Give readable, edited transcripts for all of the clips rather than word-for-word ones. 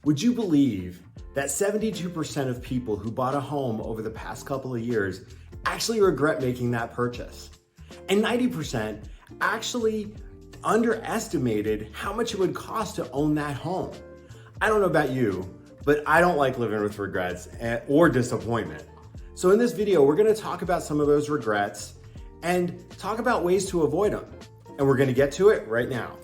Would you believe that 72% of people who bought a home over the past couple of years actually regret making that purchase? And 90% actually underestimated how much it would cost to own that home. I don't know about you, but I don't like living with regrets or disappointment. So in this video, we're gonna talk about some of those regrets and talk about ways to avoid them. And we're gonna get to it right now.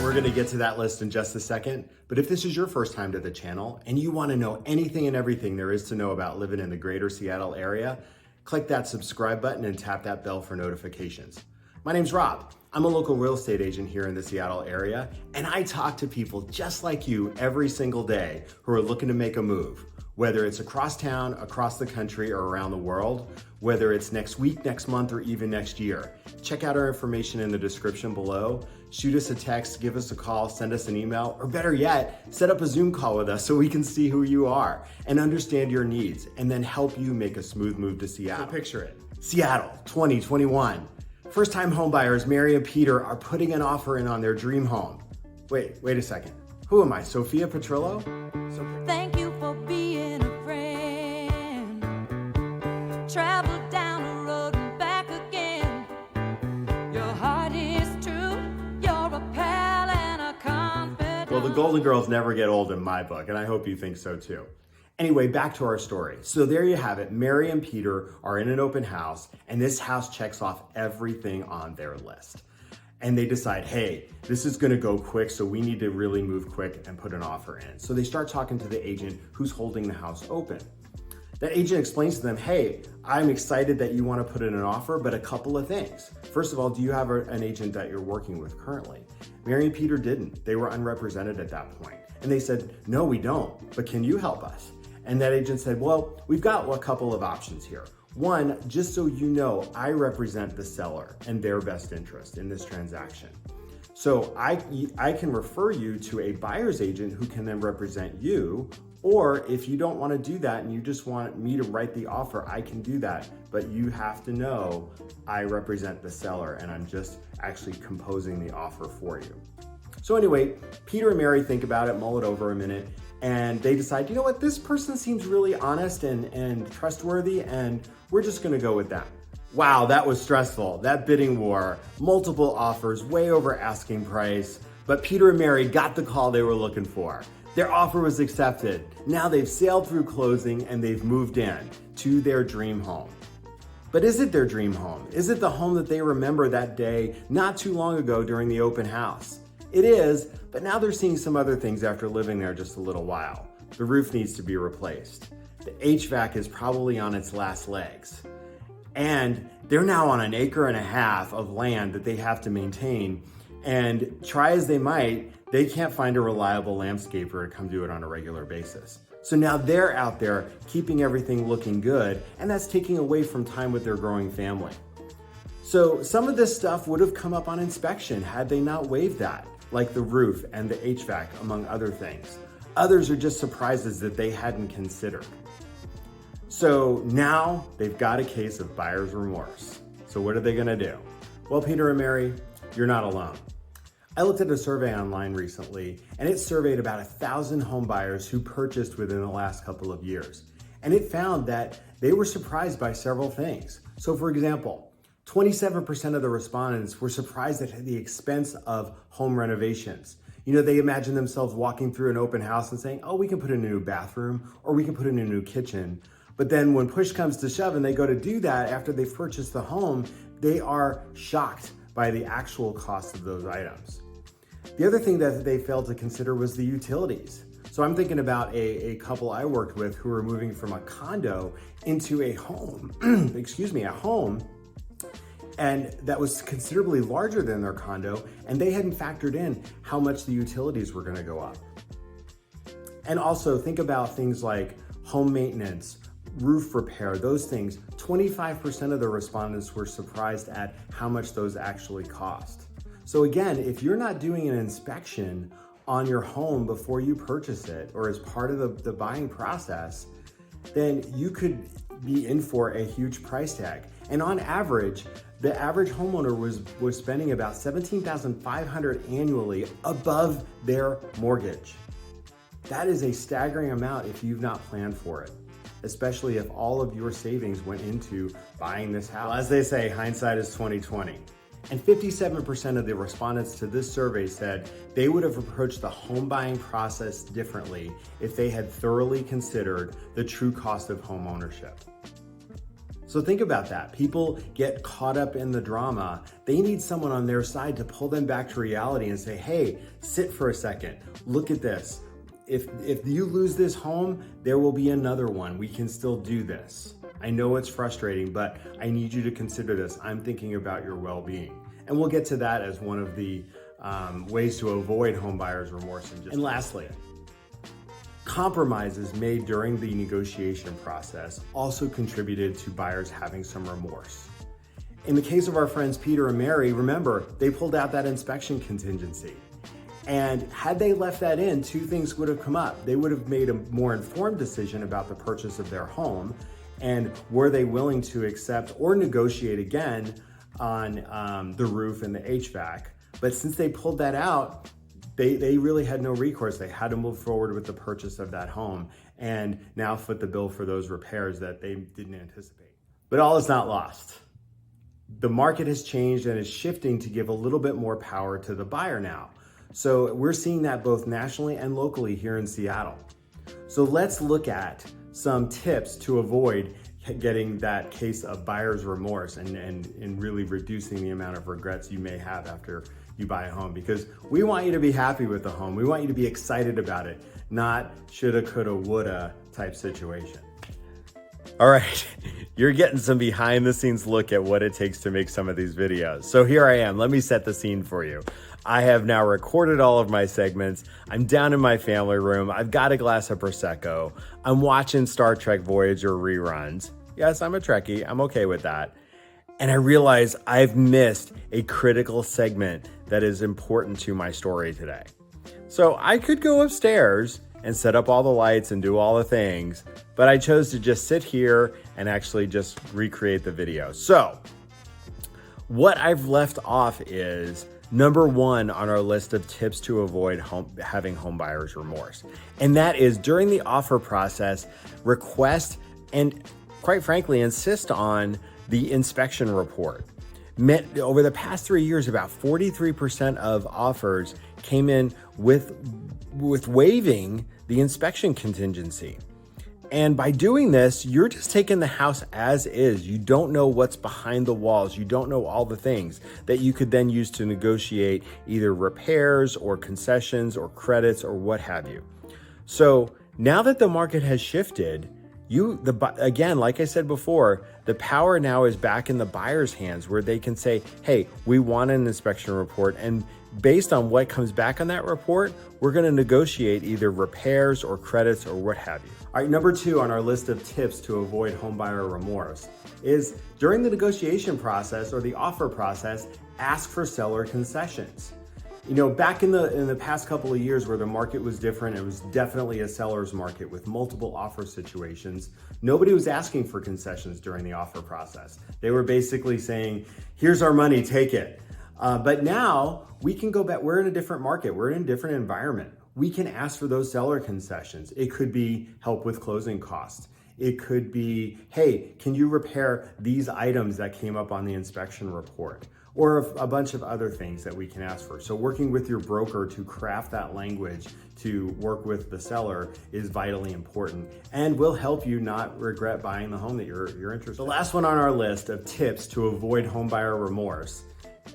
We're gonna get to that list in just a second, but if this is your first time to the channel and you wanna know anything and everything there is to know about living in the greater Seattle area, click that subscribe button and tap that bell for notifications. My name's Rob. I'm a local real estate agent here in the Seattle area, and I talk to people just like you every single day who are looking to make a move, whether it's across town, across the country, or around the world, whether it's next week, next month, or even next year. Check out our information in the description below. Shoot us a text, give us a call, send us an email, or better yet, set up a Zoom call with us so we can see who you are and understand your needs and then help you make a smooth move to Seattle. So picture it, Seattle 2021. First-time homebuyers Mary and Peter are putting an offer in on their dream home. Wait a second. Who am I, Sophia Petrillo? Thank you for being a friend. Travel down the road and back again. Your heart is true. You're a pal and a confidant. Well, the Golden Girls never get old in my book, and I hope you think so too. Anyway, back to our story. So there you have it. Mary and Peter are in an open house, and this house checks off everything on their list. And they decide, hey, this is gonna go quick, so we need to really move quick and put an offer in. So they start talking to the agent who's holding the house open. That agent explains to them, hey, I'm excited that you wanna put in an offer, but a couple of things. First of all, do you have an agent that you're working with currently? Mary and Peter didn't. They were unrepresented at that point. And they said, no, we don't, but can you help us? And that agent said, well, we've got a couple of options here. One, just so you know, I represent the seller and their best interest in this transaction. So I can refer you to a buyer's agent who can then represent you, or if you don't want to do that and you just want me to write the offer, I can do that. But you have to know I represent the seller and I'm just actually composing the offer for you. So anyway, Peter and Mary think about it, mull it over a minute, and they decide, you know what, this person seems really honest and trustworthy, and we're just gonna go with that. Wow, that was stressful, that bidding war, multiple offers, way over asking price, but Peter and Mary got the call they were looking for. Their offer was accepted. Now they've sailed through closing and they've moved in to their dream home. But is it their dream home? Is it the home that they remember that day not too long ago during the open house? It is, but now they're seeing some other things after living there just a little while. The roof needs to be replaced. The HVAC is probably on its last legs. And they're now on 1.5 acres of land that they have to maintain. And try as they might, they can't find a reliable landscaper to come do it on a regular basis. So now they're out there keeping everything looking good, and that's taking away from time with their growing family. So some of this stuff would have come up on inspection had they not waived that, like the roof and the HVAC, among other things. Others are just surprises that they hadn't considered. So now they've got a case of buyer's remorse. So what are they gonna do? Well, Peter and Mary, you're not alone. I looked at a survey online recently, and it surveyed about 1,000 home buyers who purchased within the last couple of years. And it found that they were surprised by several things. So for example, 27% of the respondents were surprised at the expense of home renovations. You know, they imagine themselves walking through an open house and saying, oh, we can put in a new bathroom or we can put in a new kitchen. But then when push comes to shove and they go to do that after they've purchased the home, they are shocked by the actual cost of those items. The other thing that they failed to consider was the utilities. So I'm thinking about a couple I worked with who were moving from a condo into a home, a home, and that was considerably larger than their condo, and they hadn't factored in how much the utilities were gonna go up. And also think about things like home maintenance, roof repair, those things. 25% of the respondents were surprised at how much those actually cost. So again, if you're not doing an inspection on your home before you purchase it or as part of the buying process, then you could be in for a huge price tag. And on average, the average homeowner was spending about $17,500 annually above their mortgage. That is a staggering amount if you've not planned for it, especially if all of your savings went into buying this house. Well, as they say, hindsight is 20/20. And 57% of the respondents to this survey said they would have approached the home buying process differently if they had thoroughly considered the true cost of home ownership. So think about that. People get caught up in the drama. They need someone on their side to pull them back to reality and say, hey, sit for a second, look at this. If you lose this home, there will be another one. We can still do this. I know it's frustrating, but I need you to consider this. I'm thinking about your well-being. And we'll get to that as one of the ways to avoid home buyer's remorse. And lastly, compromises made during the negotiation process also contributed to buyers having some remorse. In the case of our friends Peter and Mary, remember, they pulled out that inspection contingency. And had they left that in, two things would have come up. They would have made a more informed decision about the purchase of their home, and were they willing to accept or negotiate again on the roof and the HVAC. But since they pulled that out, they really had no recourse. They had to move forward with the purchase of that home and now foot the bill for those repairs that they didn't anticipate. But all is not lost. The market has changed and is shifting to give a little bit more power to the buyer now. So we're seeing that both nationally and locally here in Seattle. So let's look at some tips to avoid getting that case of buyer's remorse and really reducing the amount of regrets you may have after you buy a home, because we want you to be happy with the home. We want you to be excited about it, not shoulda, coulda, woulda type situation. All right, you're getting some behind the scenes look at what it takes to make some of these videos. So here I am, let me set the scene for you. I have now recorded all of my segments. I'm down in my family room. I've got a glass of Prosecco. I'm watching Star Trek Voyager reruns. Yes, I'm a Trekkie, I'm okay with that. And I realize I've missed a critical segment that is important to my story today. So I could go upstairs and set up all the lights and do all the things, but I chose to just sit here and actually just recreate the video. So what I've left off is number one on our list of tips to avoid having home buyer's remorse. And that is during the offer process, request and quite frankly, insist on the inspection report. Over the past 3 years, about 43% of offers came in with waiving the inspection contingency. And by doing this, you're just taking the house as is. You don't know what's behind the walls. You don't know all the things that you could then use to negotiate either repairs or concessions or credits or what have you. So now that the market has shifted, again, like I said before, the power now is back in the buyer's hands where they can say, hey, we want an inspection report. And based on what comes back on that report, we're going to negotiate either repairs or credits or what have you. All right, number two on our list of tips to avoid homebuyer remorse is during the negotiation process or the offer process, ask for seller concessions. You know, back in the past couple of years where the market was different, it was definitely a seller's market with multiple offer situations. Nobody was asking for concessions during the offer process. They were basically saying, here's our money, take it. But now we can go back, we're in a different market, we're in a different environment. We can ask for those seller concessions. It could be help with closing costs. It could be, hey, can you repair these items that came up on the inspection report? Or a bunch of other things that we can ask for. So working with your broker to craft that language to work with the seller is vitally important and will help you not regret buying the home that you're interested in. The last one on our list of tips to avoid homebuyer remorse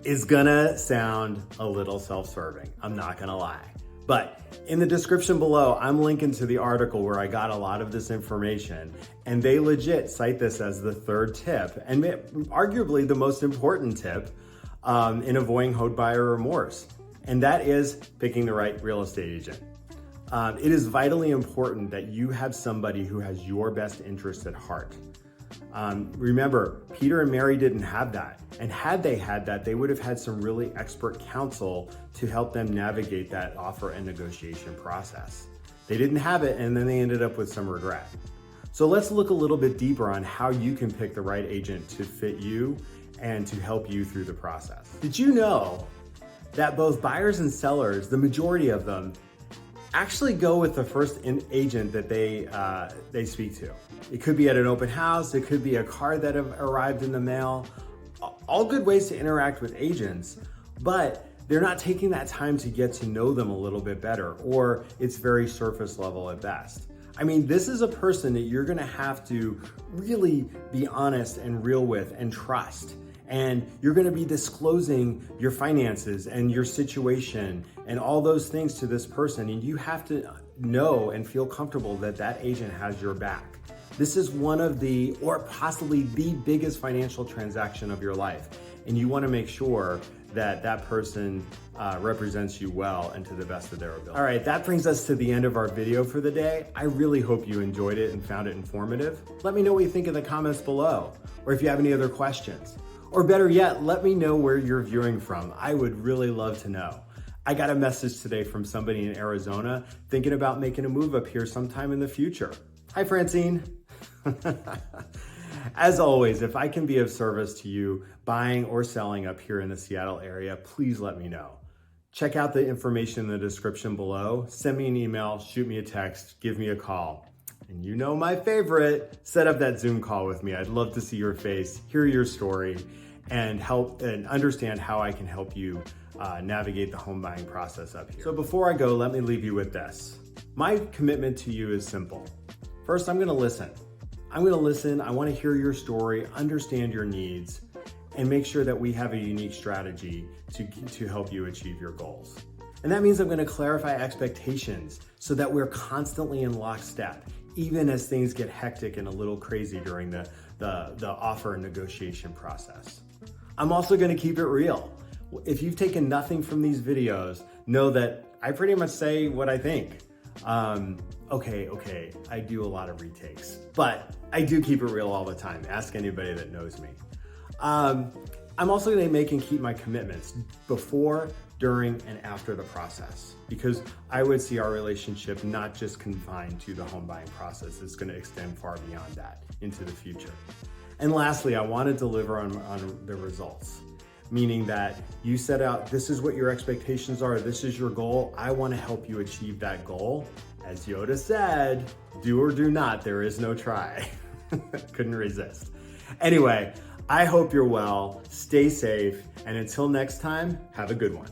is gonna sound a little self-serving. I'm not gonna lie. But in the description below, I'm linking to the article where I got a lot of this information, and they legit cite this as the third tip, and arguably the most important tip in avoiding homebuyer remorse, and that is picking the right real estate agent. It is vitally important that you have somebody who has your best interest at heart. Remember, Peter and Mary didn't have that, and had they had that, they would have had some really expert counsel to help them navigate that offer and negotiation process. They didn't have it, and then they ended up with some regret. So let's look a little bit deeper on how you can pick the right agent to fit you and to help you through the process. Did you know that both buyers and sellers, the majority of them, actually go with the first agent that they speak to? It could be at an open house, it could be a card that have arrived in the mail. All good ways to interact with agents, but they're not taking that time to get to know them a little bit better, or it's very surface level at best. I mean, this is a person that you're gonna have to really be honest and real with and trust. And you're gonna be disclosing your finances and your situation and all those things to this person. And you have to know and feel comfortable that that agent has your back. This is one of the, or possibly the biggest financial transaction of your life. And you wanna make sure that that person represents you well and to the best of their ability. All right, that brings us to the end of our video for the day. I really hope you enjoyed it and found it informative. Let me know what you think in the comments below, or if you have any other questions. Or better yet, let me know where you're viewing from. I would really love to know. I got a message today from somebody in Arizona thinking about making a move up here sometime in the future. Hi, Francine. As always, if I can be of service to you buying or selling up here in the Seattle area, please let me know. Check out the information in the description below. Send me an email, shoot me a text, give me a call. And you know my favorite, set up that Zoom call with me. I'd love to see your face, hear your story, and help and understand how I can help you navigate the home buying process up here. So before I go, let me leave you with this. My commitment to you is simple. First, I'm gonna listen. I'm gonna listen, I wanna hear your story, understand your needs, and make sure that we have a unique strategy to help you achieve your goals. And that means I'm gonna clarify expectations so that we're constantly in lockstep, even as things get hectic and a little crazy during the offer and negotiation process. I'm also gonna keep it real. If you've taken nothing from these videos, know that I pretty much say what I think. Okay, I do a lot of retakes, but I do keep it real all the time. Ask anybody that knows me. I'm also gonna make and keep my commitments before, during, and after the process, because I would see our relationship not just confined to the home buying process. It's gonna extend far beyond that into the future. And lastly, I wanna deliver on the results, meaning that you set out, this is what your expectations are, this is your goal. I wanna help you achieve that goal. As Yoda said, do or do not, there is no try. Couldn't resist. Anyway, I hope you're well, stay safe, and until next time, have a good one.